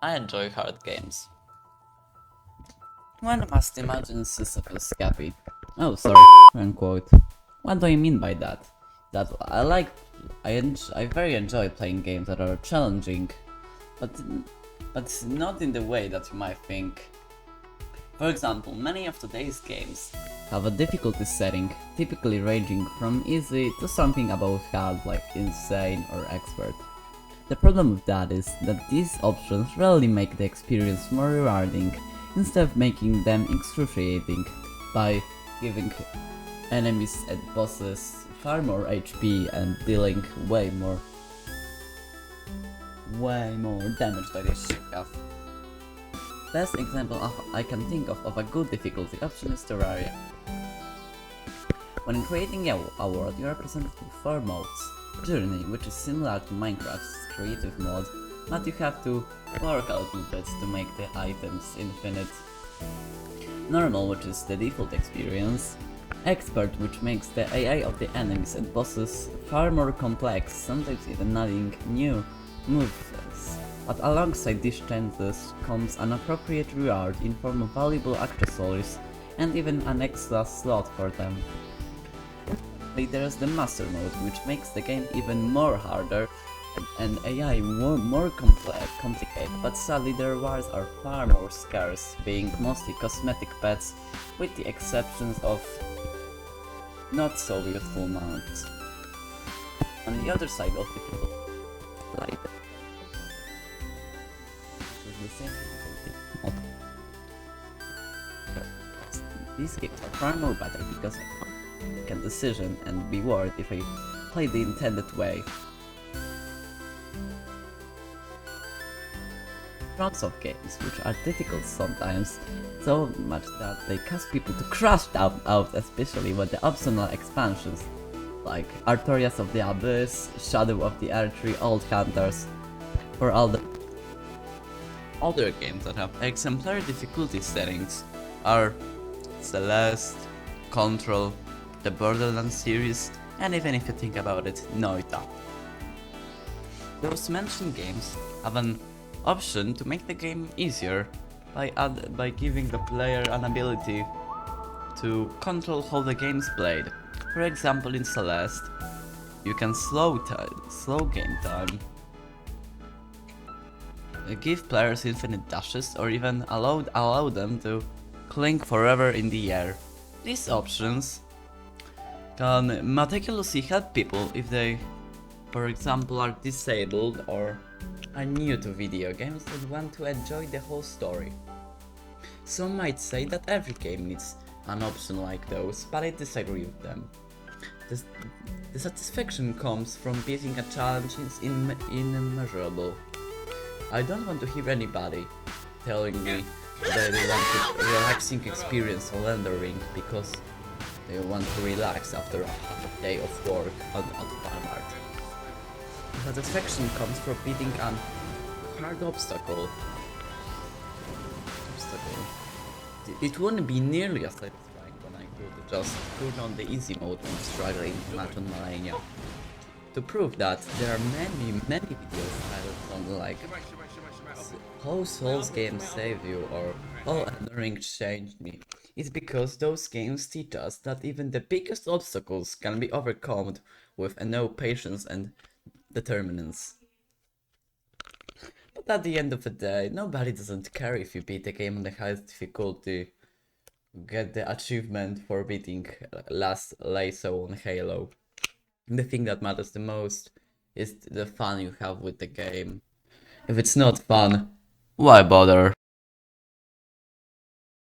I enjoy hard games. One must imagine Sisyphus happy. Oh, sorry, unquote. What do you mean by that? That I very enjoy playing games that are challenging, but not in the way that you might think. For example, many of today's games have a difficulty setting, typically ranging from easy to something above hard like insane or expert. The problem with that is that these options rarely make the experience more rewarding, instead of making them excruciating by giving enemies and bosses far more HP and dealing way more damage than they should have. Best example I can think of a good difficulty option is Terraria. When creating a world, you are presented with 4 modes. Journey, which is similar to Minecraft's creative mode, but you have to work a little bit to make the items infinite. Normal, which is the default experience. Expert, which makes the AI of the enemies and bosses far more complex, sometimes even adding new moves. But alongside these changes comes an appropriate reward in form of valuable accessories and even an extra slot for them. There is the Master Mode, which makes the game even more harder and AI more complicated, but sadly the rewards are far more scarce, being mostly cosmetic pets, with the exceptions of not so useful mounts. On the other side of the people, like the same difficulty. These games are far more better because I make a decision and be worried if I play the intended way. Fromsoftware games, which are difficult sometimes, so much that they cause people to crash out, especially with the optional expansions, like Artorias of the Abyss, Shadow of the Earth-Tree, Old Hunters, for all the other games that have exemplary difficulty settings are Celeste, Control, the Borderlands series, and even if you think about it, Noita. Those mentioned games have an option to make the game easier by giving the player an ability to control how the game is played. For example, in Celeste, you can slow game time, give players infinite dashes, or even allow them to cling forever in the air. These options can meticulously help people if they, for example, are disabled or are new to video games and want to enjoy the whole story. Some might say that every game needs an option like those, but I disagree with them. The satisfaction comes from beating a challenge is immeasurable. I don't want to hear anybody telling me that they want a relaxing experience on Elden Ring because they want to relax after a day of work on farm art. The satisfaction comes from beating an hard obstacle. It wouldn't be nearly as satisfying when I could just put on the easy mode when struggling to match on Malenia. To prove that, there are many videos titled on like how Souls games save you or how Elden Ring changed me. It's because those games teach us that even the biggest obstacles can be overcome with enough patience and determinants. But at the end of the day, nobody doesn't care if you beat the game on the highest difficulty, get the achievement for beating last lasso on Halo. The thing that matters the most is the fun you have with the game. If it's not fun, why bother?